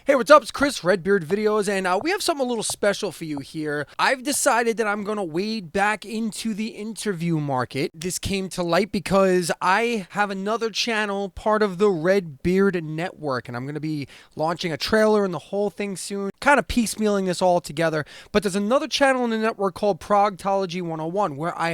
Hey, what's up? It's Chris, Redbeard Videos, and we have something a little special for you here. I've decided that I'm going to wade back into the interview market. This came to light because I have another channel, part of the Redbeard Network, and I'm going to be launching a trailer and the whole thing soon, kind of piecemealing this all together. But there's another channel in the network called Progtology 101, where I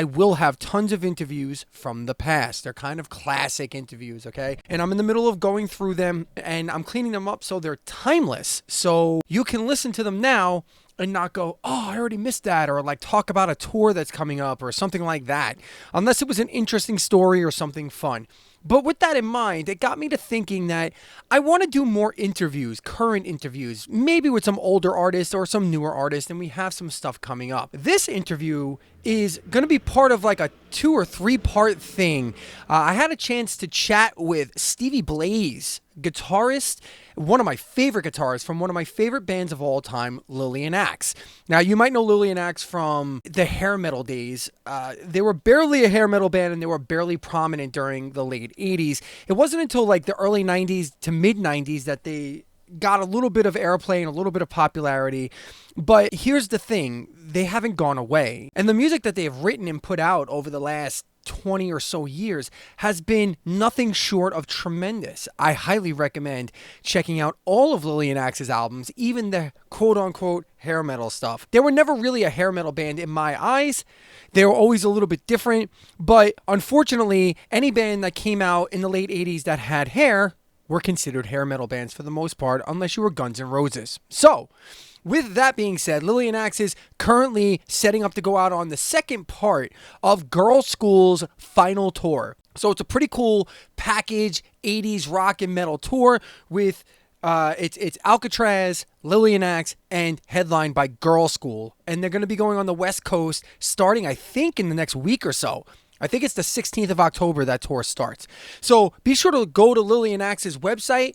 will have tons of interviews from the past. They're kind of classic interviews, okay? And I'm in the middle of going through them, and I'm cleaning them up so they're timeless. So you can listen to them now and not go, oh, I already missed that, or like talk about a tour that's coming up or something like that, unless it was an interesting story or something fun. But with that in mind, it got me to thinking that I want to do more interviews, current interviews, maybe with some older artists or some newer artists, and we have some stuff coming up. This interview is going to be part of like a 2 or 3 part thing. I had a chance to chat with Stevie Blaze, guitarist, one of my favorite guitarists from one of my favorite bands of all time, Lillian Axe. Now, you might know Lillian Axe from the hair metal days. They were barely a hair metal band, and they were barely prominent during the late 80s. It wasn't until like the early 90s to mid 90s that they got a little bit of airplay and a little bit of popularity. But here's the thing, they haven't gone away. And the music that they have written and put out over the last 20 or so years has been nothing short of tremendous. I highly recommend checking out all of Lillian Axe's albums, even the quote-unquote hair metal stuff. They were never really a hair metal band in my eyes. They were always a little bit different, but unfortunately, any band that came out in the late 80s that had hair were considered hair metal bands for the most part, unless you were Guns N' Roses. So, with that being said, Lillian Axe is currently setting up to go out on the second part of Girl School's final tour. So it's a pretty cool package 80s rock and metal tour with it's Alcatraz, Lillian Axe, and headlined by Girl School. And they're going to be going on the West Coast starting, I think, in the next week or so. I think it's the 16th of October that tour starts. So be sure to go to Lillian Axe's website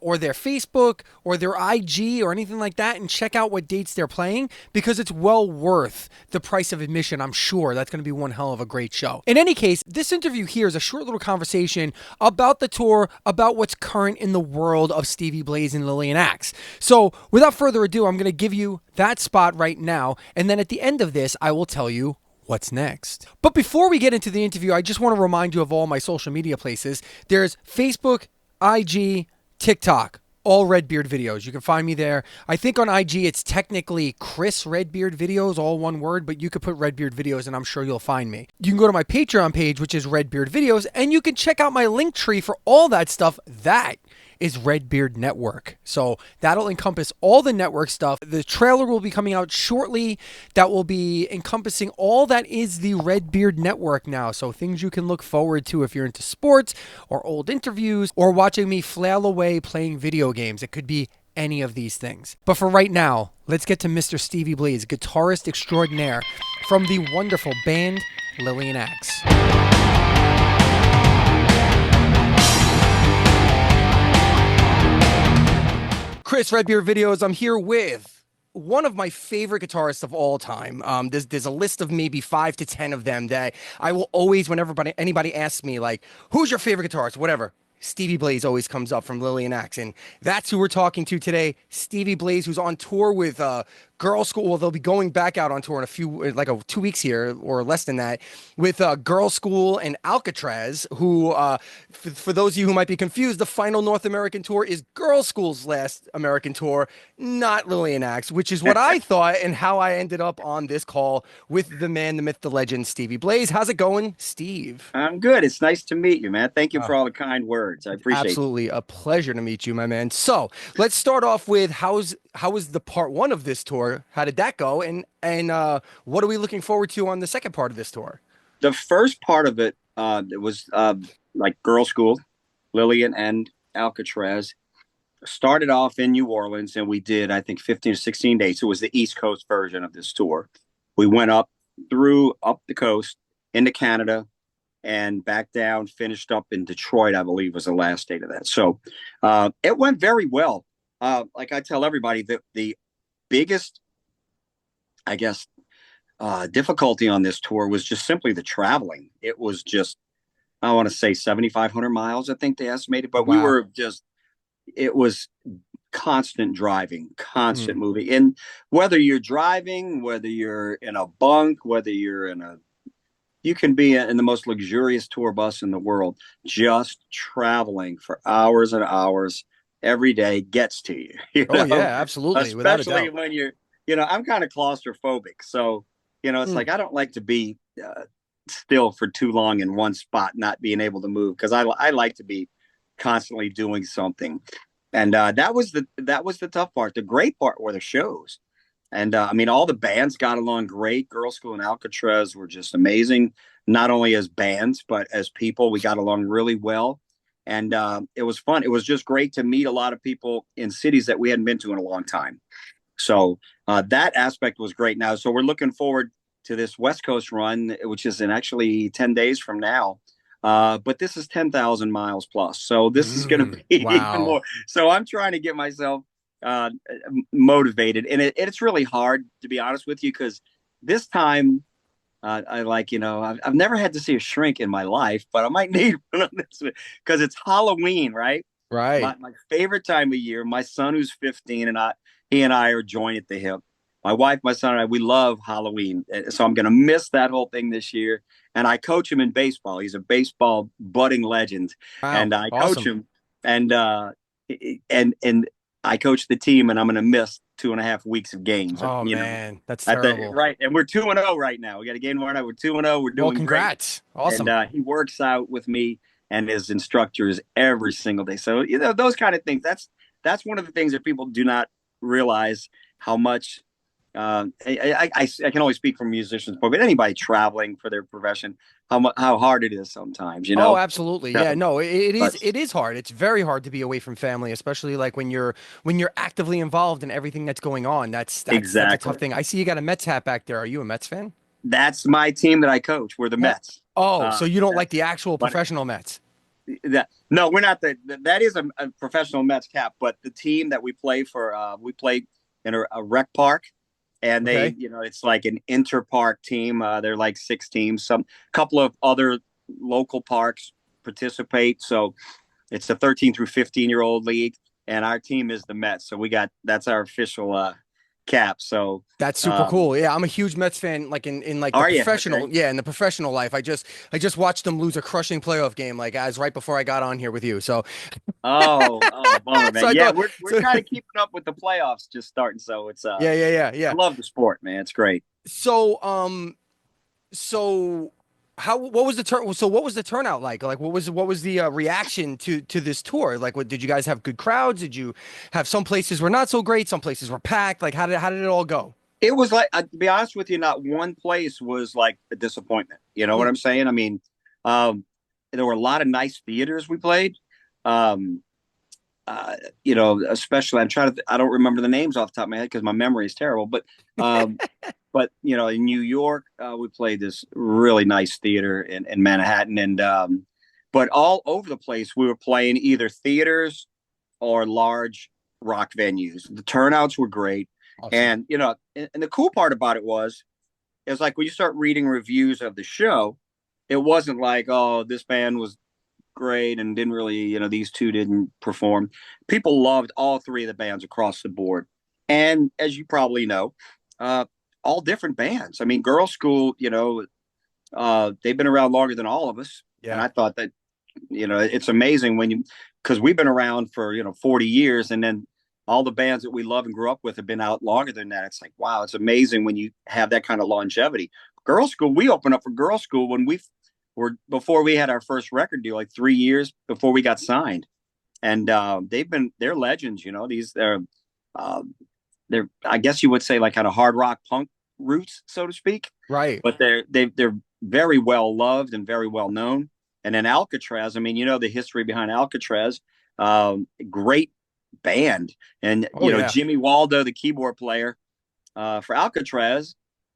or their Facebook or their IG or anything like that and check out what dates they're playing, because it's well worth the price of admission. I'm sure that's going to be one hell of a great show. In any case, this interview here is a short little conversation about the tour, about what's current in the world of Stevie Blaze and Lillian Axe. So without further ado, I'm going to give you that spot right now, and then at the end of this, I will tell you what's next. But before we get into the interview, I just want to remind you of all my social media places. There's Facebook, IG, TikTok, all Redbeard Videos. You can find me there. I think on IG it's technically Chris Redbeard Videos, all one word, but you could put Redbeard Videos and I'm sure you'll find me. You can go to my Patreon page, which is Redbeard Videos, and you can check out my link tree for all that stuff. That is Redbeard Network. So that'll encompass all the network stuff. The trailer will be coming out shortly that will be encompassing all that is the Redbeard Network now. So things you can look forward to if you're into sports or old interviews or watching me flail away playing video games. It could be any of these things. But for right now, let's get to Mr. Stevie Blaze, guitarist extraordinaire from the wonderful band Lillian Axe. Chris, Redbeard Videos. I'm here with one of my favorite guitarists of all time. There's a list of maybe 5 to 10 of them that I will always, whenever anybody asks me, like, who's your favorite guitarist, whatever, Stevie Blaze always comes up from Lillian Axe. And that's who we're talking to today. Stevie Blaze, who's on tour with Girl School. Well, they'll be going back out on tour in 2 weeks here, or less than that, with Girl School and Alcatraz, who, for those of you who might be confused, the final North American tour is Girl School's last American tour, not Lillian Axe, which is what I thought and how I ended up on this call with the man, the myth, the legend, Stevie Blaze. How's it going, Steve? I'm good. It's nice to meet you, man. Thank you for all the kind words. I appreciate it. Absolutely a pleasure to meet you, my man. So let's start off with how was the part 1 of this tour? How did that go? And what are we looking forward to on the second part of this tour? The first part of it, it was like Girl School, Lillian and Alcatraz. Started off in New Orleans, and we did, I think, 15 or 16 days. So it was the East Coast version of this tour. We went up the coast into Canada and back down, finished up in Detroit, I believe was the last date of that. So it went very well. Like I tell everybody, the biggest, I guess, difficulty on this tour was just simply the traveling. It was just, I want to say 7,500 miles, I think they estimated, but Wow. we were just it was constant driving, constant Mm. moving. And whether you're driving, whether you're in a bunk, whether you're in a, you can be in the most luxurious tour bus in the world, just traveling for hours and hours every day gets to you, Oh yeah, absolutely, without a especially doubt. when you're, I'm kind of claustrophobic. So, it's Mm. like, I don't like to be still for too long in one spot, not being able to move. Cause I like to be constantly doing something. And that was the tough part. The great part were the shows. And I mean, all the bands got along great. Girl School and Alcatraz were just amazing, not only as bands, but as people. We got along really well. And it was fun. It was just great to meet a lot of people in cities that we hadn't been to in a long time. So that aspect was great. Now, so we're looking forward to this West Coast run, which is in actually 10 days from now. But this is 10,000 miles plus. So this is going to Mm. be even Wow. more. So I'm trying to get myself uh, motivated. And it's really hard, to be honest with you, because this time I like, I've never had to see a shrink in my life, but I might need one on this because it's Halloween, right? Right. My favorite time of year. My son, who's 15, he and I are joined at the hip. My wife, my son, and I, we love Halloween, so I'm going to miss that whole thing this year. And I coach him in baseball. He's a baseball budding legend, and Wow. I coach Awesome. him, and and I coach the team, and I'm going to miss 2.5 weeks of games. Oh man, that's At the terrible. right, and we're 2-0 right now. We got a game tomorrow night. We're 2-0. We're Well, doing great, congrats. and Awesome. he works out with me and his instructors every single day. So those kind of things. That's one of the things that people do not realize how much. I can only speak from musicians, but anybody traveling for their profession, how hard it is sometimes, Oh, absolutely. Yeah, So, no, it but is hard. It's very hard to be away from family, especially like when you're actively involved in everything that's going on. That's a tough exactly, thing. I see you got a Mets hat back there. Are you a Mets fan? that's my team that I coach. We're the Oh, Mets. oh, Uh, so you don't like that's the actual but professional Mets? that no, we're not that is a professional Mets cap, but the team that we play for, we play in a rec park, and Okay. it's like an inter-park team. They're like 6 teams. Some couple of other local parks participate, so it's a 13 through 15-year-old league, and our team is the Mets. So that's our official cap. So, That's super um, cool. Yeah, I'm a huge Mets fan. Like in like the are you okay? professional, yeah, in the professional life. I just watched them lose a crushing playoff game, like as right before I got on here with you. So, Oh, bummer, so man. I Yeah, thought, we're so kind of keeping up with the playoffs just starting. So it's yeah, yeah, yeah, I yeah. love the sport, man. It's great. So, so how what was the what was the turnout like? Like what was the reaction to this tour? Like what did you guys have good crowds? Did you have some places were not so great, some places were packed? Like how did it all go? It was like, to be honest with you, not one place was like a disappointment. You know what Mm. I'm saying? I mean, um, there were a lot of nice theaters we played. Um, especially I don't remember the names off the top of my head because my memory is terrible. But in New York, we played this really nice theater in Manhattan, and but all over the place we were playing either theaters or large rock venues. The turnouts were great, Awesome. and and the cool part about it was like when you start reading reviews of the show, it wasn't like, oh, this band was great and didn't really, these two didn't perform. People loved all three of the bands across the board. And as you probably know, uh, all different bands. I mean, Girl School, they've been around longer than all of us. And Yeah. I thought that, it's amazing because we've been around for, 40 years, and then all the bands that we love and grew up with have been out longer than that. It's like, wow, it's amazing when you have that kind of longevity. Girl School, we opened up for Girl School when we were before we had our first record deal, like 3 years before we got signed. And they're legends. Uh, they're I guess you would say like kind of hard rock punk roots, so to speak. Right. But they're very well loved and very well known. And then Alcatraz, I mean, the history behind Alcatraz, great band. And Oh yeah. Jimmy Waldo, the keyboard player for Alcatraz,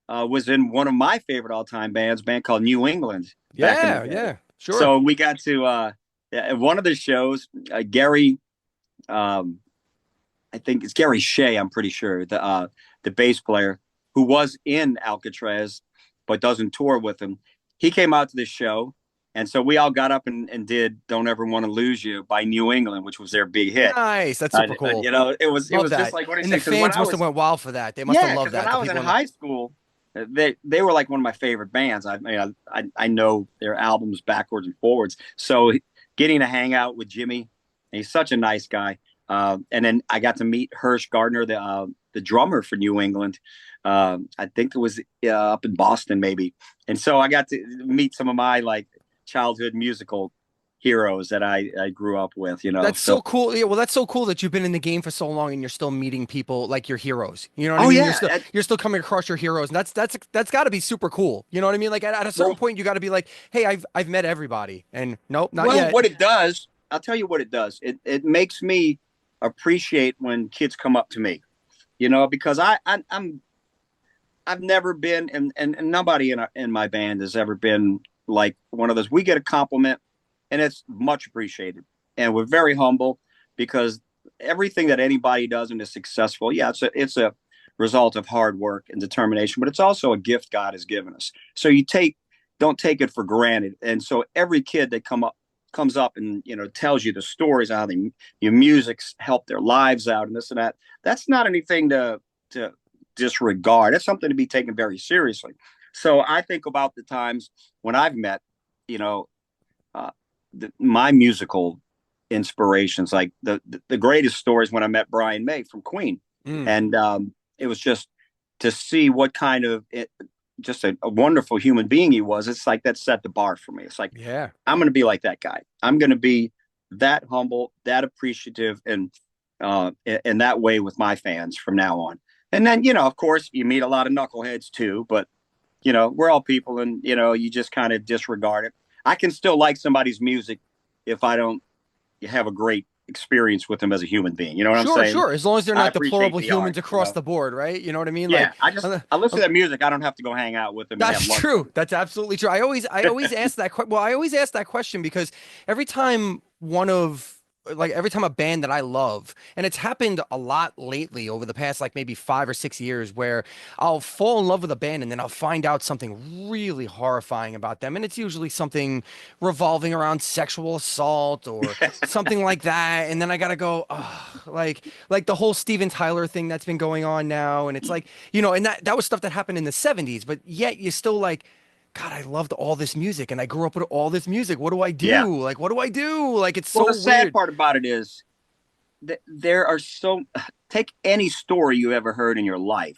was in one of my favorite all-time bands, a band called New England back in the Yeah, day. yeah. Sure. So we got to at one of the shows, Gary, um, I think it's Gary Shea, I'm pretty sure, the bass player who was in Alcatraz but doesn't tour with him. He came out to the show, And so we all got up and did "Don't Ever Want to Lose You" by New England, which was their big hit. Nice. That's super cool. You know, it Love was just that. like what I And the said, because when fans I must have was went wild for that. They must have yeah, loved because when that. I The was in people in the high school, they were like one of my favorite bands. I know their albums backwards and forwards. So getting to hang out with Jimmy, he's such a nice guy. And then I got to meet Hirsch Gardner, the drummer for New England. I think it was up in Boston, maybe. And so I got to meet some of my like childhood musical heroes that I grew up with, you know. That's so So, cool. Yeah, well, that's so cool that you've been in the game for so long and you're still meeting people like your heroes. You know what I oh mean? yeah, You're still coming across your heroes, and that's got to be super cool. You know what I mean? Like at a certain well, point, you got to be like, hey, I've met everybody, and nope, not well, yet. what it does, I'll tell you what it does. It makes me appreciate when kids come up to me, you know, because I've never been, and nobody in my band has ever been like one of those. We get a compliment, and it's much appreciated, and we're very humble because everything that anybody does and is successful, yeah, it's a result of hard work and determination, but it's also a gift God has given us. So don't take it for granted. And so every kid that comes up and tells you the stories how your music's helped their lives out and this and that. That's not anything to disregard. It's something to be taken very seriously. So I think about the times when I've met, you know, uh, my musical inspirations. Like the greatest stories when I met Brian May from Queen, Mm, and it was just to see what kind of just a wonderful human being he was. It's like that set the bar for me. It's like yeah. I'm going to be like that guy. I'm going to be that humble, that appreciative, and in that way with my fans from now on. And then, of course, you meet a lot of knuckleheads too, but we're all people, and you just kind of disregard it. I can still like somebody's music if I don't have a great experience with them as a human being. You know what I'm Sure, saying? sure. As long as they're I not appreciate deplorable the art. humans across the board, right? You know what I mean? Yeah, Uh, I listen uh, to that music. I don't have to go hang out with them and have that's lunch true. with That's absolutely true. I always ask that. Well, I always ask that question because every time every time a band that I love, and it's happened a lot lately over the past like maybe 5 or 6 years, where I'll fall in love with a band and then I'll find out something really horrifying about them, and it's usually something revolving around sexual assault or them. something like that, and then I gotta go, oh, like the whole Steven Tyler thing that's been going on now, and it's like and that was stuff that happened in the '70s, but yet you still like. God, I loved all this music and I grew up with all this music. What do I Yeah. do? Like, what do I do? Like, it's Well, so the sad weird. part about it is that there are so take any story you ever heard in your life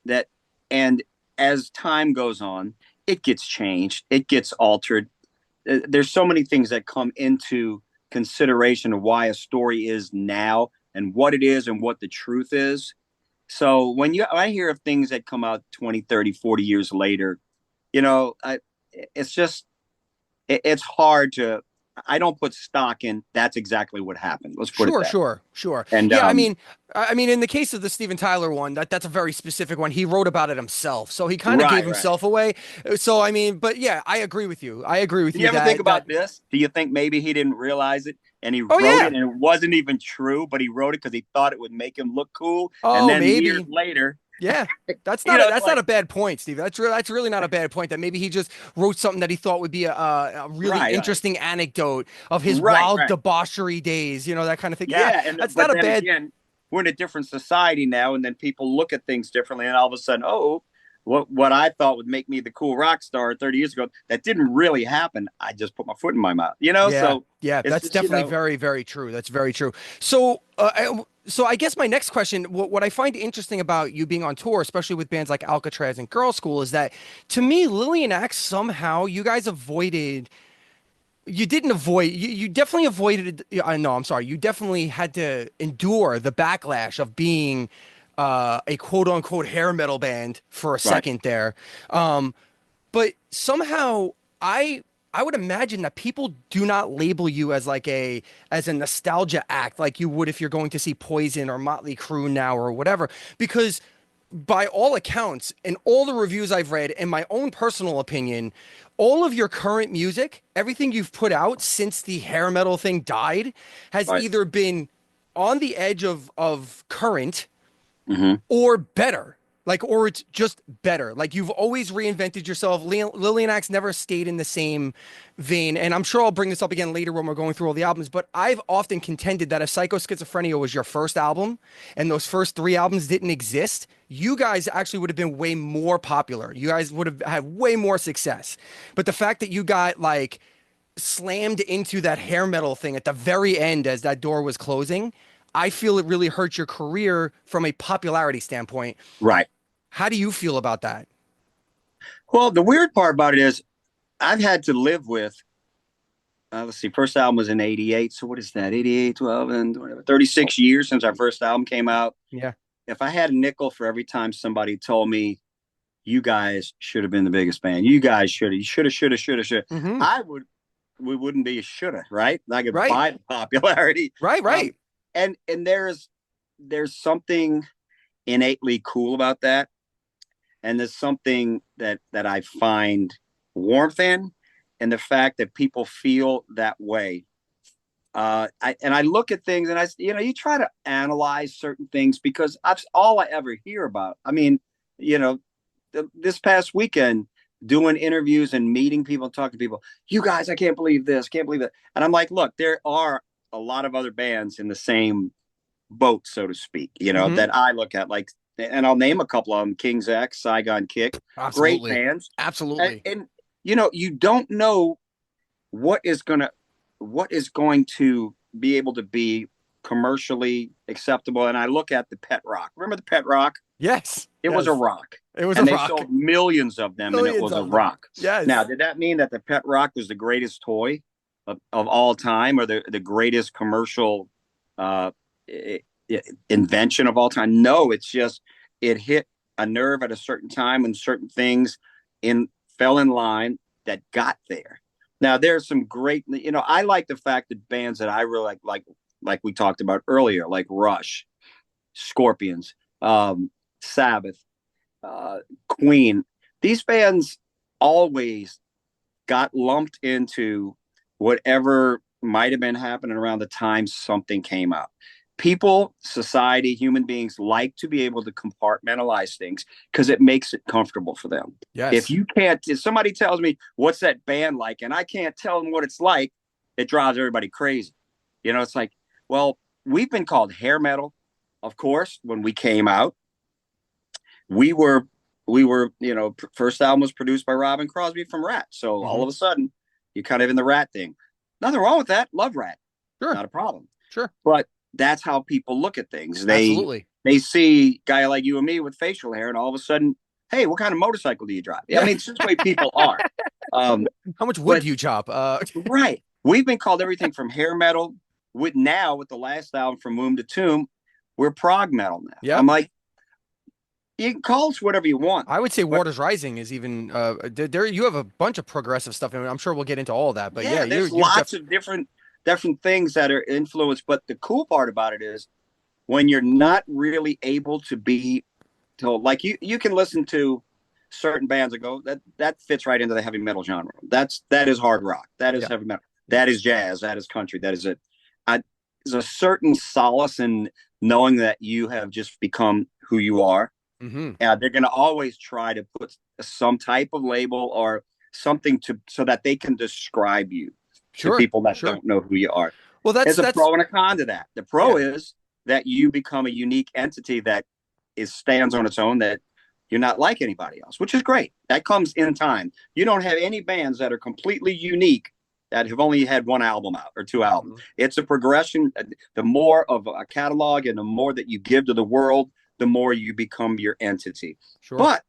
that, and as time goes on, it gets changed, it gets altered. There's so many things that come into consideration of why a story is now and what it is and what the truth is. So I hear of things that come out 20, 30, 40 years later, it's just it's hard to. I don't put stock in that's exactly what happened. Let's put it Sure, that. sure, sure. And Yeah, I mean, in the case of the Steven Tyler one, that's a very specific one. He wrote about it himself, so he kind of gave right, right. himself away. So, I mean, but yeah, I agree with you. I agree with Do you you ever think that. about this? Do you think maybe he didn't realize it and he Oh wrote yeah. it and it wasn't even true, but he wrote it because he thought it would make him look cool? And Oh, then years maybe. later, Yeah. it's That's not like, a bad point, Steve. That's really not a bad point. That maybe he just wrote something that he thought would be a really right, right, interesting anecdote of his right, wild right. debauchery days, that kind of thing. Yeah, Yeah. And that's but not a then bad. again, we're in a different society now, and then people look at things differently, and all of a sudden, oh, what I thought would make me the cool rock star 30 years ago, that didn't really happen. I just put my foot in my mouth, Yeah, So yeah, it's that's just, definitely very, very true. That's very true. So I guess my next question, what I find interesting about you being on tour, especially with bands like Alcatraz and Girl School, is that to me, Lillian Axe, somehow you guys avoided. You didn't avoid. You definitely avoided. No, I'm sorry. You definitely had to endure the backlash of being a quote unquote hair metal band for a right, second there. Um, but somehow I would imagine that people do not label you as as a nostalgia act like you would if you're going to see Poison or Motley Crue now or whatever, because by all accounts and all the reviews I've read and my own personal opinion, all of your current music, everything you've put out since the hair metal thing died, has right. either been on the edge of current Hmm. or better. Like, or it's just better. Like you've always reinvented yourself. Lillian Axe never stayed in the same vein. And I'm sure I'll bring this up again later when we're going through all the albums. But I've often contended that if Psycho Schizophrenia was your first album and those first three albums didn't exist, you guys actually would have been way more popular. You guys would have had way more success. But the fact that you got like slammed into that hair metal thing at the very end as that door was closing, I feel it really hurt your career from a popularity standpoint. Right. How do you feel about that? Well, the weird part about it is I've had to live with, let's see, first album was in 88. So what is that? 88, 12, and whatever, 36 years since our first album came out. Yeah. If I had a nickel for every time somebody told me, you guys should have been the biggest band, you guys should have, you should have, Mm-hmm. I would, we wouldn't be a shoulda, right? I could Right. buy the popularity. Right. Right. And there's something innately cool about that. And there's something that I find warmth in the fact that people feel that way. I look at things and you try to analyze certain things because that's all I ever hear about. I mean, this past weekend doing interviews and meeting people and talking to people, you guys, I can't believe this, can't believe that. And I'm like, look, there are a lot of other bands in the same boat, so to speak, Mm-hmm. that I look at, like, and I'll name a couple of them: King's X, Saigon Kick, great Absolutely. bands. Absolutely. And you don't know what is going to be able to be commercially acceptable. And I look at the Pet Rock. Remember the Pet Rock? Yes. It was a Yes. rock. It was a And they rock. sold millions of them, and it Millions was a of them. rock. Now, Yes. did that mean that the Pet Rock was the greatest toy of all time, or the greatest commercial uh, invention of all time? No, it's just it hit a nerve at a certain time when certain things fell in line that got there. Now, there's some great, I like the fact that bands that I really like we talked about earlier, like Rush, Scorpions, Sabbath, Queen. These bands always got lumped into whatever might have been happening around the time something came out. People, society, human beings like to be able to compartmentalize things because it makes it comfortable for them. Yes. If somebody tells me what's that band like, and I can't tell them what it's like, it drives everybody crazy. It's like, well, we've been called hair metal, of course, when we came out. We were, first album was produced by Robin Crosby from Rat. So all Mm-hmm. of a sudden, you're kind of in the Rat thing. Nothing wrong with that. Love Rat. Sure. Not a problem. Sure. But that's how people look at things. Absolutely. They see a guy like you and me with facial hair, and all of a sudden, hey, what kind of motorcycle do you drive? Yeah. I mean, it's just the way people are. How much wood do you chop? Right. We've been called everything from hair metal. With the last album, From Womb to Tomb, we're prog metal now. Yeah. I'm like, you can call us whatever you want. I would say But Waters Rising is even there. You have a bunch of progressive stuff, and I'm sure we'll get into all of that. But yeah, there's you're lots of different things that are influenced. But the cool part about it is when you're not really able to be told, like you can listen to certain bands and go, that fits right into the heavy metal genre. That is hard rock. That is heavy metal. That is jazz. That is country. That is it. There's a certain solace in knowing that you have just become who you are. Mm-hmm. They're going to always try to put some type of label or something so that they can describe you to people that don't know who you are. Well, there's a pro and a con to that. The pro is that you become a unique entity that stands on its own, that you're not like anybody else, which is great. That comes in time. You don't have any bands that are completely unique that have only had one album out or two albums. Mm-hmm. It's a progression. The more of a catalog and the more that you give to the world, the more you become your entity. Sure. But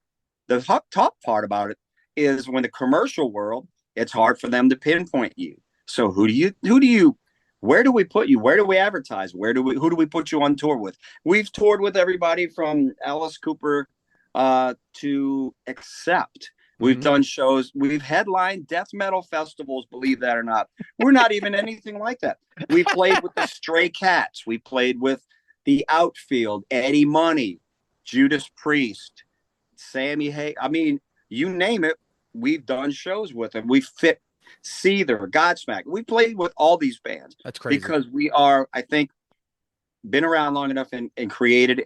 the top part about it is when the commercial world, it's hard for them to pinpoint you. So where do we put you? Where do we advertise? Who do we put you on tour with? We've toured with everybody from Alice Cooper to Accept. We've done shows. We've headlined death metal festivals, believe that or not. We're not even anything like that. We played with the Stray Cats. We played with the Outfield, Eddie Money, Judas Priest, Sammy Hay. I mean, you name it, we've done shows with them. We fit Seether, Godsmack. We played with all these bands. That's crazy. Because we are, I think, been around long enough and created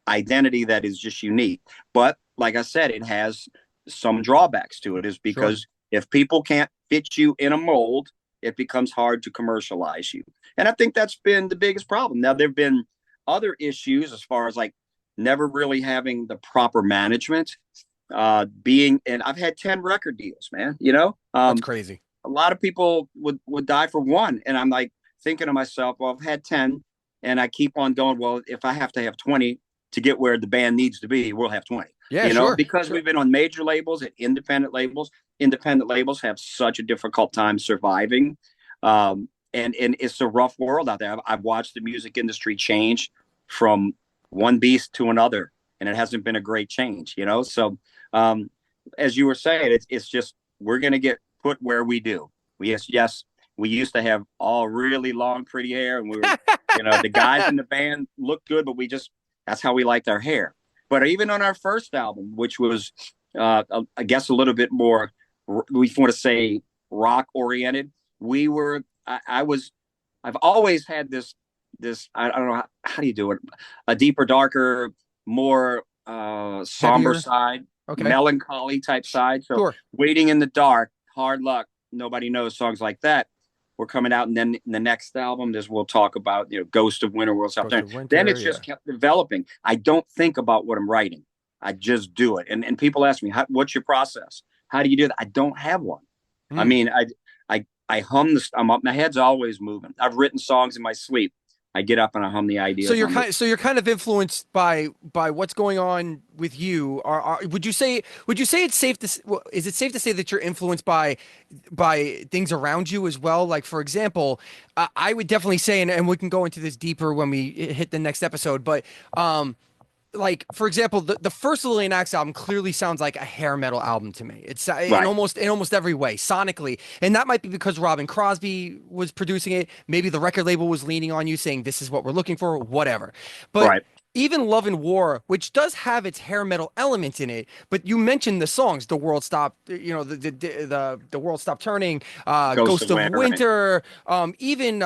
identity that is just unique. But like I said, it has some drawbacks to it, is Sure. because if people can't fit you in a mold, it becomes hard to commercialize you. And I think that's been the biggest problem. Now, there have been other issues as far as like never really having the proper management, and I've had 10 record deals, man, That's crazy. a lot of people would die for one. And I'm like thinking to myself, well, I've had 10 and I keep on going. Well, if I have to have 20 to get where the band needs to be, we'll have 20, Yeah, sure. because Sure. we've been on major labels and independent labels. Independent labels have such a difficult time surviving. And it's a rough world out there. I've watched the music industry change from one beast to another, and it hasn't been a great change. So, um, as you were saying, it's just we're going to get put where we do. Yes, we used to have all really long, pretty hair, and we were, the guys in the band looked good, but that's how we liked our hair. But even on our first album, which was, I guess, a little bit more, we want to say rock oriented, we were, I've always had this, I don't know, how do you do it? A deeper, darker, more somber Heavier. side, Okay. melancholy type side. So Sure. Waiting in the Dark, Hard Luck, Nobody Knows, songs like that were coming out. And then in the next album, we'll talk about, Ghost of Winter, World Stop Ghost Turning. of Then Winter. it's Yeah. just kept developing. I don't think about what I'm writing. I just do it. And people ask me, what's your process? How do you do that? I don't have one. I Hmm. mean, I hum my head's always moving. I've written songs in my sleep. I get up and I hum the So ideas. you're kind of influenced by what's going on with you. Would you say it's safe to well, is it safe to say that you're influenced by things around you as well? Like for example, I would definitely say, and we can go into this deeper when we hit the next episode, but like for example, the first Lillian Axe album clearly sounds like a hair metal album to me. It's Right, in almost every way, sonically, and that might be because Robin Crosby was producing it. Maybe the record label was leaning on you, saying this is what we're looking for, whatever. But right. even Love and War, which does have its hair metal element in it, but you mentioned the songs, "The World Stopped," the World Stopped Turning, Ghost "Ghost of of Winter. And Winter," even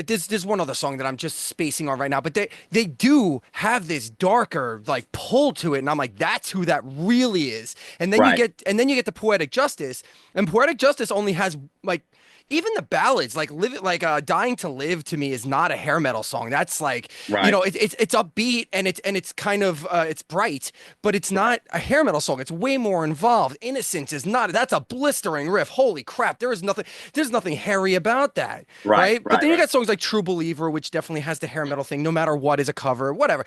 there's one other song that I'm just spacing on right now, but they do have this darker like pull to it, and I'm like, that's who that really is. right, And then you get the Poetic Justice, and Poetic Justice only has like even the ballads like Dying to Live to me is not a hair metal song. That's like, right, it's upbeat and it's kind of it's bright, but it's not a hair metal song. It's way more involved. Innocence is not, that's a blistering riff. Holy crap, there's nothing hairy about that, right, right? But right, then you right. got songs like True Believer, which definitely has the hair metal thing, no matter what is a cover, whatever.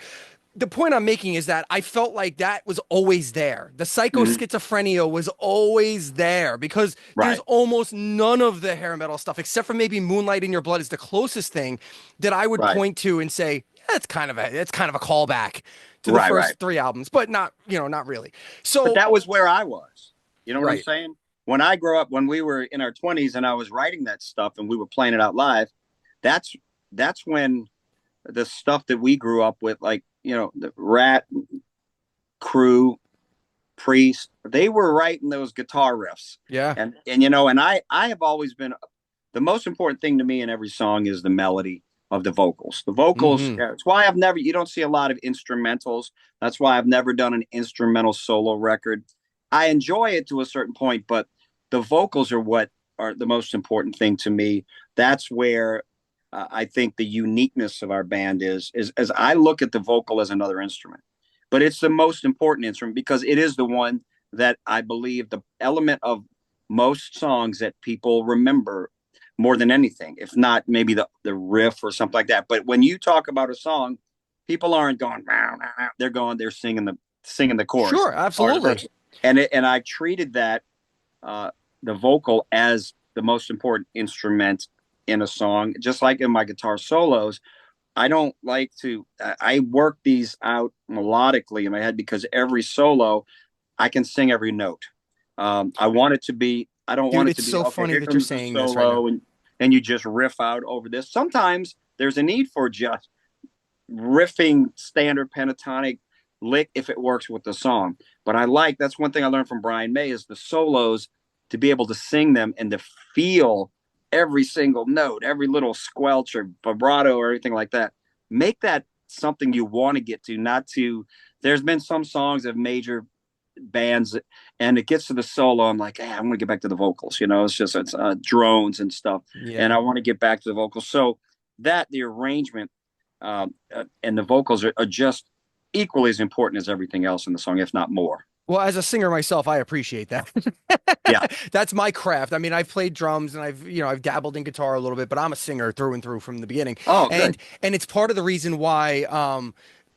The point I'm making is that I felt like that was always there. The psycho Mhm. schizophrenia was always there because there's Right, almost none of the hair metal stuff, except for maybe Moonlight in Your Blood is the closest thing that I would right, point to and say, yeah, it's kind of a callback to the right, right. first three albums, but not, not really. But So, that was where I was. You know what I'm right. saying? When I grew up, when we were in our 20s and I was writing that stuff and we were playing it out live, that's that's when the stuff that we grew up with, like, the Rat Crew, Priest, they were writing those guitar riffs. Yeah. And I have always been, the most important thing to me in every song is the melody of the vocals. The vocals, Hmm. that's why you don't see a lot of instrumentals. That's why I've never done an instrumental solo record. I enjoy it to a certain point, but the vocals are what are the most important thing to me. That's where I think the uniqueness of our band is as I look at the vocal as another instrument, but it's the most important instrument because it is the one that I believe the element of most songs that people remember more than anything, if not maybe the riff or something like that. But when you talk about a song, people aren't going, "Meow, meow, meow." They're singing the chorus Sure. or the verse. Absolutely. And I've treated that, uh, the vocal, as the most important instrument in a song, just like in my guitar solos. I don't like to, I work these out melodically in my head because every solo, I can sing every note. I want it to be, I don't Dude, want it it's to be, so okay, funny here that you're comes the saying this right now. solo, and you just riff out over this. Sometimes there's a need for just riffing standard pentatonic lick if it works with the song. But that's one thing I learned from Brian May is the solos, to be able to sing them and to feel every single note, every little squelch or vibrato or anything like that. Make that something you want to get to, not to. There's been some songs of major bands, and it gets to the solo. I'm like, hey, I want to get back to the vocals. It's drones and stuff, and Yeah. I want to get back to the vocals. So that the arrangement and the vocals are just equally as important as everything else in the song, if not more. Well, as a singer myself, I appreciate that. Yeah. That's my craft. I mean, I've played drums and I've dabbled in guitar a little bit, but I'm a singer through and through from the beginning. Oh, And good. and it's part of the reason why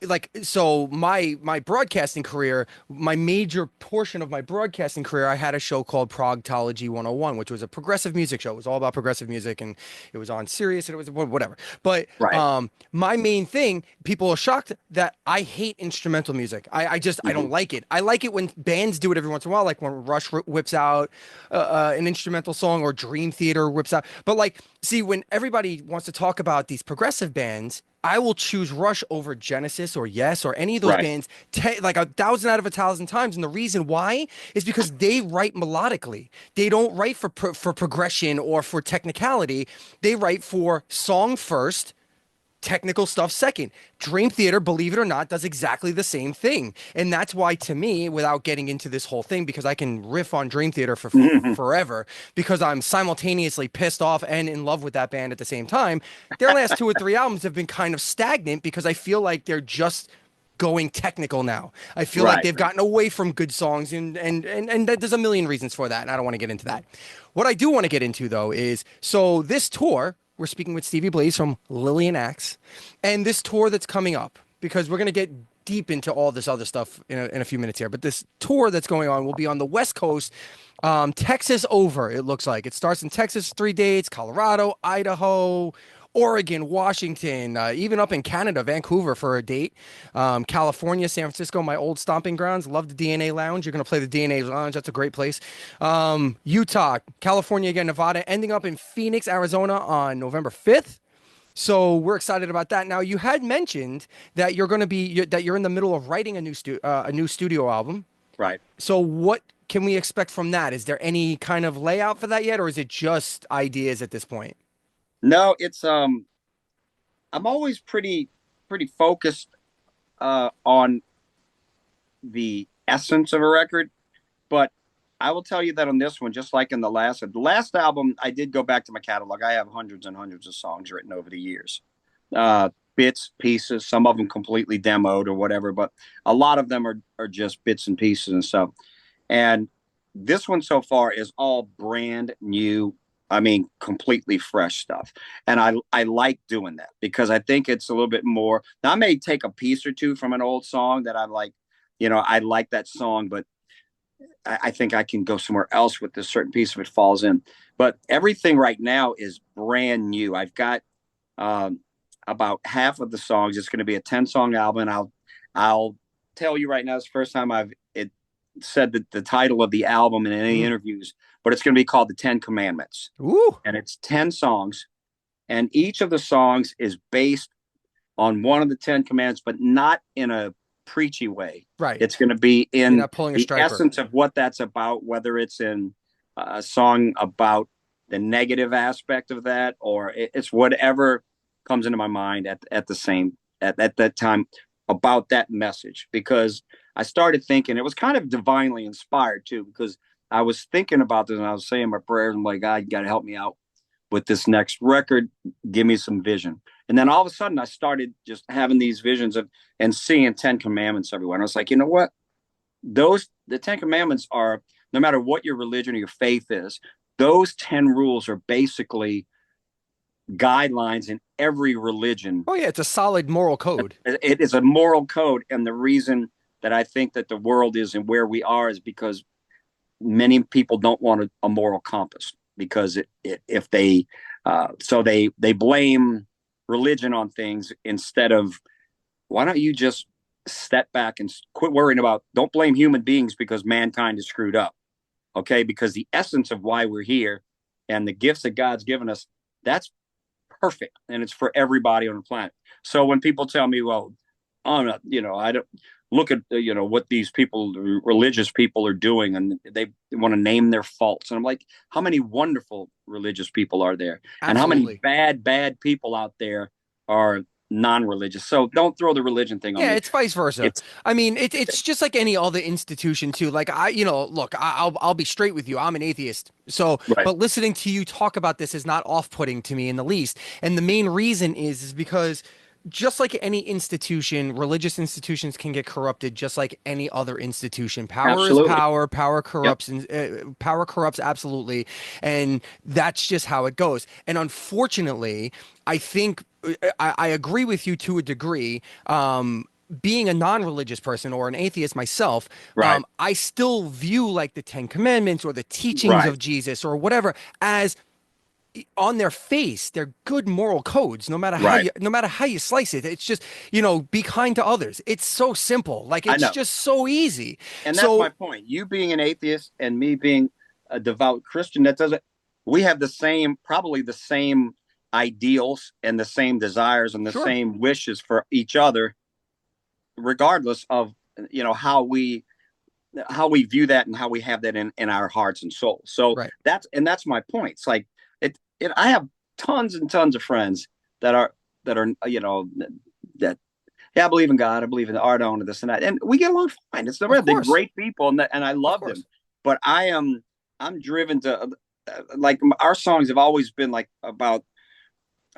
like so my broadcasting career, my major portion of my broadcasting career, I had a show called Progtology 101, which was a progressive music show. It was all about progressive music, and it was on Sirius, and it was whatever. But Right. my main thing, people are shocked that I hate instrumental music. I don't Mhm. like it. I like it when bands do it every once in a while, like when Rush whips out an instrumental song, or Dream Theater whips out. But like, see, when everybody wants to talk about these progressive bands, I will choose Rush over Genesis or Yes or any of those Right. bands like 1,000 out of 1,000 times. And the reason why is because they write melodically. They don't write for progression or for technicality. They write for song first, technical stuff second. Dream Theater, believe it or not, does exactly the same thing. And that's why, to me, without getting into this whole thing, because I can riff on Dream Theater for forever, because I'm simultaneously pissed off and in love with that band at the same time, their last two or three albums have been kind of stagnant because I feel like they're just going technical now. I feel like Right. they've gotten away from good songs, and there's a million reasons for that, and I don't want to get into that. What I do want to get into though is, so this tour, we're speaking with Stevie Blaze from Lillian Axe, and this tour that's coming up, because we're going to get deep into all this other stuff in a few minutes here. But this tour that's going on will be on the West Coast, Texas over, it looks like. It starts in Texas, 3 dates, Colorado, Idaho, Oregon, Washington, even up in Canada, Vancouver for a date. California, San Francisco, my old stomping grounds. Love the DNA Lounge. You're going to play the DNA Lounge. That's a great place. Utah, California again, Nevada, ending up in Phoenix, Arizona on November 5th. So we're excited about that. Now, you had mentioned that you're in the middle of writing a new studio album. Right. So what can we expect from that? Is there any kind of layout for that yet, or is it just ideas at this point? No, it's I'm always pretty focused on the essence of a record, but I will tell you that on this one, just like in the last album, I did go back to my catalog. I have hundreds and hundreds of songs written over the years, bits, pieces, some of them completely demoed or whatever, but a lot of them are just bits and pieces and stuff. And this one so far is all brand new. I mean, completely fresh stuff. And I like doing that because I think it's a little bit more. Now, I may take a piece or two from an old song that I'm like, I like that song, but I think I can go somewhere else with this certain piece if it falls in. But everything right now is brand new. I've got um, about half of the songs. It's going to be a 10-song album. And I'll tell you right now, it's the first time I've it said that the title of the album in any Mm. interviews, but it's going to be called the 10 Commandments. Ooh, And it's 10 songs. And each of the songs is based on one of the 10 commandments, but not in a preachy way. right. It's going to be You're in not pulling a the striper. essence of what that's about, whether it's in a song about the negative aspect of that, or it's whatever comes into my mind at that time about that message. Because I started thinking it was kind of divinely inspired too, because I was thinking about this and I was saying my prayers. I'm like, God, you got to help me out with this next record. Give me some vision. And then all of a sudden I started just having these visions of and seeing 10 commandments everywhere. And I was like, you know what? The 10 commandments are, no matter what your religion or your faith is, those 10 rules are basically guidelines in every religion. Oh yeah, it's a solid moral code. It is a moral code. And the reason that I think that the world is and where we are is because many people don't want a moral compass because if they so they blame religion on things instead of, why don't you just step back and quit worrying about, don't blame human beings because mankind is screwed up. Okay, because the essence of why we're here and the gifts that God's given us, that's perfect and it's for everybody on the planet. So when people tell me, well, I'm not, I don't look at what these people, religious people, are doing, and they want to name their faults, and I'm like, how many wonderful religious people are there, and how many Absolutely. bad people out there are non-religious. So don't throw the religion thing on Yeah, me. it's vice versa. It's I mean, it's just like any other institution too. Like look, I'll be straight with you. I'm an atheist. So, right. but listening to you talk about this is not off-putting to me in the least. And the main reason is because just like any institution, religious institutions can get corrupted just like any other institution. Power is Absolutely. power, power Yep. corrupts, and power corrupts absolutely. And that's just how it goes. And unfortunately, I think I agree with you to a degree. Being a non-religious person or an atheist myself, Right. I still view like the Ten Commandments or the teachings Right. of Jesus or whatever as on their face, they're good moral codes, Right. no matter how you slice it. It's just, be kind to others. It's so simple. Like I it's know. just so easy. And that's my So point. You being an atheist and me being a devout Christian, that doesn't, we have the same, probably the same ideals and the same desires and the sure. same wishes for each other, regardless of, how we view that and how we have that in our hearts and souls. So Right. that's my point. It's like I have tons and tons of friends that are that yeah, I believe in God, I believe in the art on this and that, and we get along fine. It's Of they're course. great people, and I Of love them. course. But I'm driven to like our songs have always been like about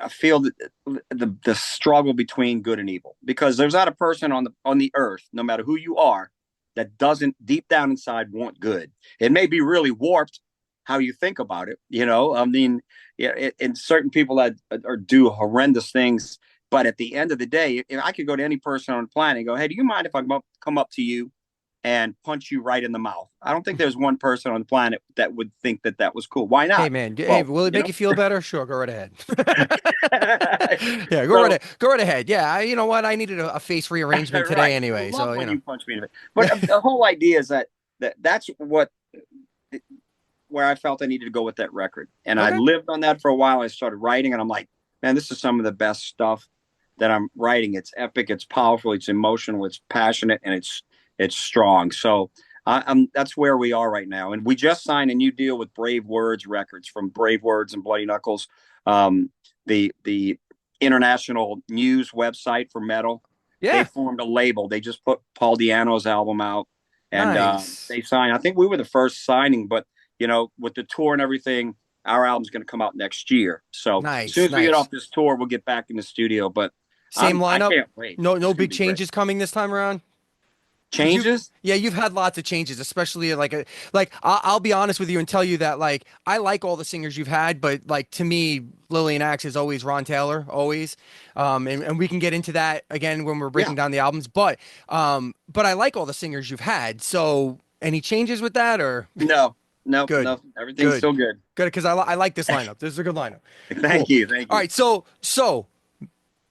I feel the struggle between good and evil, because there's not a person on the earth, no matter who you are, that doesn't deep down inside want good. It may be really warped how you think about it. I mean, yeah, and certain people that are do horrendous things. But at the end of the day, if I could go to any person on the planet and go, "Hey, do you mind if I come up to you and punch you right in the mouth?" I don't think there's one person on the planet that would think that that was cool. Why Hey not? man, hey, Well, will it you make know. you feel better? Sure, go right ahead. Yeah, So go right ahead. Yeah, you know what? I needed a face rearrangement today right. I anyway, love so when you punch me in the face. But the whole idea is that's where I felt I needed to go with that record. And I Okay. lived on that for a while. I started writing, and I'm like, man, this is some of the best stuff that I'm writing. It's epic, it's powerful, it's emotional, it's passionate, and it's strong. So that's where we are right now. And we just signed a new deal with Brave Words Records, from Brave Words and Bloody Knuckles, the international news website for metal. They Yeah. formed a label. They just put Paul Diano's album out, and Nice. they signed. I think we were the first signing, but with the tour and everything, our album's going to come out next year. So as soon Nice. as we get Nice. off this tour, we'll get back in the studio. But Same I lineup. can't wait. No It's going big to be great. changes coming this time around. Because Changes? you've had lots of changes, especially I'll be honest with you and tell you that like I like all the singers you've had, but like to me, Lillian Axe is always Ron Taylor, always. And we can get into that again when we're Yeah. breaking down the albums, but I like all the singers you've had. So any changes with that or No, no, good, no. Everything's good, still good. good? Because I like this lineup. This is a good lineup. Thank Cool. you. Thank All you. right, so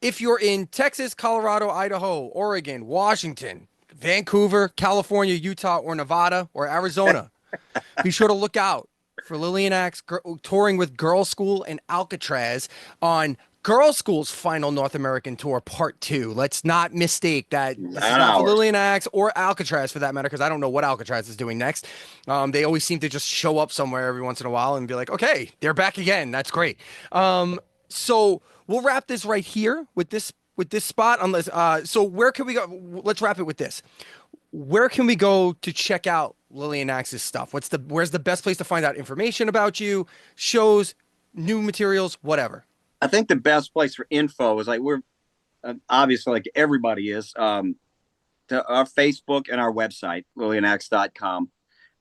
if you're in Texas, Colorado, Idaho, Oregon, Washington, Vancouver, California, Utah, or Nevada, or Arizona, be sure to look out for Lillian Axe touring with Girl School and Alcatraz on Girl School's final North American tour, Part 2. Let's not mistake that this is Not not for ours. Lillian Axe or Alcatraz for that matter, because I don't know what Alcatraz is doing next. They always seem to just show up somewhere every once in a while and be like, okay, they're back again. That's great. So we'll wrap this right here with this spot. Unless so where can we go? Let's wrap it with this. Where can we go to check out Lillian Axe's stuff? Where's the best place to find out information about you, shows, new materials, whatever? I think the best place for info is like we're obviously like everybody is to our Facebook and our website, lillianaxe.com.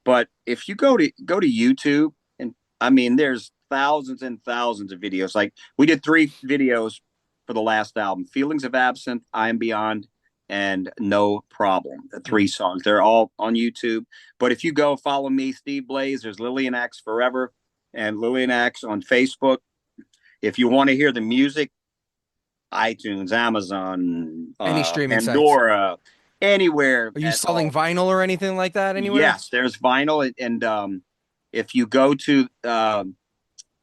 But if you go to YouTube, and I mean, there's thousands and thousands of videos. Like we did 3 videos for the last album: "Feelings of Absinthe," "I Am Beyond," and "No Problem." The 3 songs. They're all on YouTube. But if you go follow me, Steve Blaze, there's Lillian Axe Forever and Lillian Axe on Facebook. If you want to hear the music, iTunes, Amazon, Any streaming sites? Pandora, anywhere Are you at selling all. vinyl or anything like that anywhere? Yes, there's vinyl, and if you go to the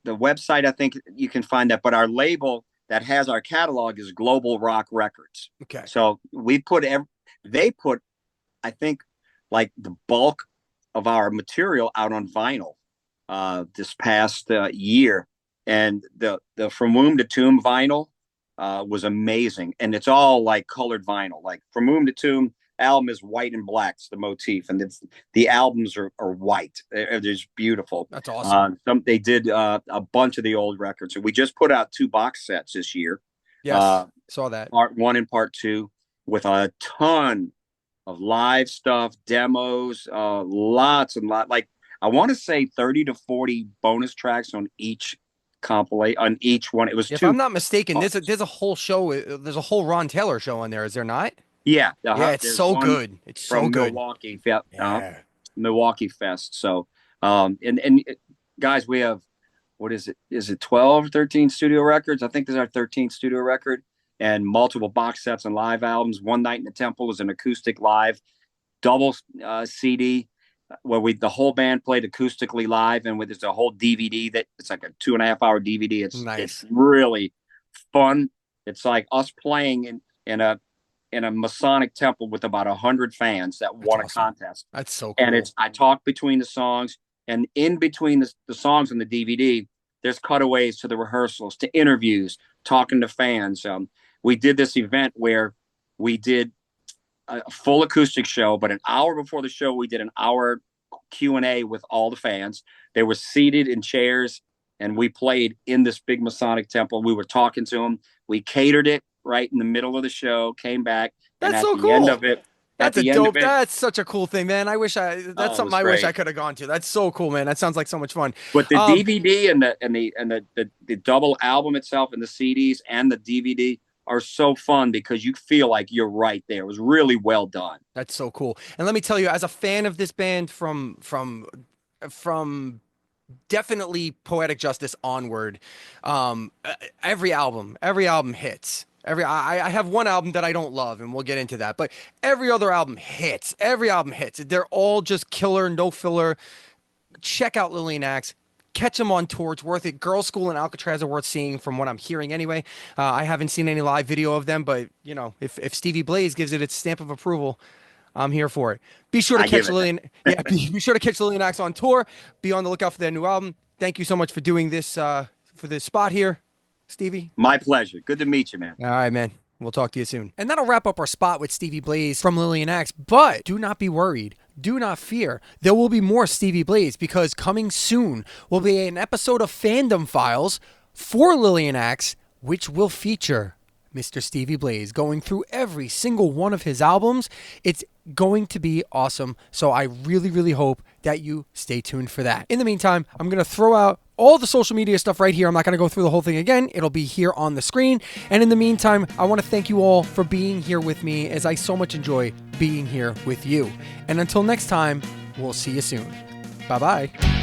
website, I think you can find that. But our label that has our catalog is Global Rock Records. Okay. So they put, I think, like the bulk of our material out on vinyl this past year, and the From Womb to Tomb vinyl was amazing, and it's all like colored vinyl. Like From Womb to Tomb album is white and black, it's the motif, and the albums are white. They're just beautiful. That's awesome. They did a bunch of the old records, and we just put out 2 box sets this year. Yes, saw that. Part 1 and part 2, with a ton of live stuff, demos, lots and lot. Like I want to say 30 to 40 bonus tracks on each on each one. It was If I'm not mistaken, there's a whole show. There's a whole Ron Taylor show on there. Is there not? Yeah, yeah, it's so good. It's so good. Milwaukee, Milwaukee Fest. So, and guys, we have, what is it? Is it 12, 13 studio records? I think this is our 13th studio record, and multiple box sets and live albums. One Night in the Temple is an acoustic live double CD where the whole band played acoustically live, and there's a whole DVD that it's like a 2.5-hour DVD. It's nice. It's really fun. It's like us playing in a Masonic temple with about 100 fans that won a contest. That's so cool. And I talk between the songs, and in between the songs on the DVD, there's cutaways to the rehearsals, to interviews, talking to fans. We did this event where we did a full acoustic show, but an hour before the show, we did an hour Q&A with all the fans. They were seated in chairs, and we played in this big Masonic temple. We were talking to them. We catered it right in the middle of the show, came back. That's and so at cool. the end of it, that's such a cool thing, man. That's something I wish I could have gone to. That's so cool, man. That sounds like so much fun. But the DVD and the double album itself, and the CDs and the DVD are so fun because you feel like you're right there. It was really well done. That's so cool. And let me tell you, as a fan of this band from definitely Poetic Justice onward, every album hits. I have one album that I don't love, and we'll get into that, but every other album hits. Every album hits. They're all just killer, no filler. Check out Lillian Axe. Catch them on tour. It's worth it. Girls School and Alcatraz are worth seeing, from what I'm hearing anyway. I haven't seen any live video of them, but you know, if Stevie Blaze gives it its stamp of approval, I'm here for it. Be sure to catch Lillian. Yeah, be sure to catch Lillian Axe on tour. Be on the lookout for their new album. Thank you so much for doing this for this spot here, Stevie. My pleasure. Good to meet you, man. All right, man. We'll talk to you soon. And that'll wrap up our spot with Stevie Blaze from Lillian Axe. But do not be worried. Do not fear. There will be more Stevie Blaze, because coming soon will be an episode of Fandom Files for Lillian Axe, which will feature Mr. Stevie Blaze going through every single one of his albums. It's going to be awesome. So I really, really hope that you stay tuned for that. In the meantime, I'm going to throw out all the social media stuff right here. I'm not going to go through the whole thing again. It'll be here on the screen. And in the meantime, I want to thank you all for being here with me, as I so much enjoy being here with you. And until next time, we'll see you soon. Bye-bye.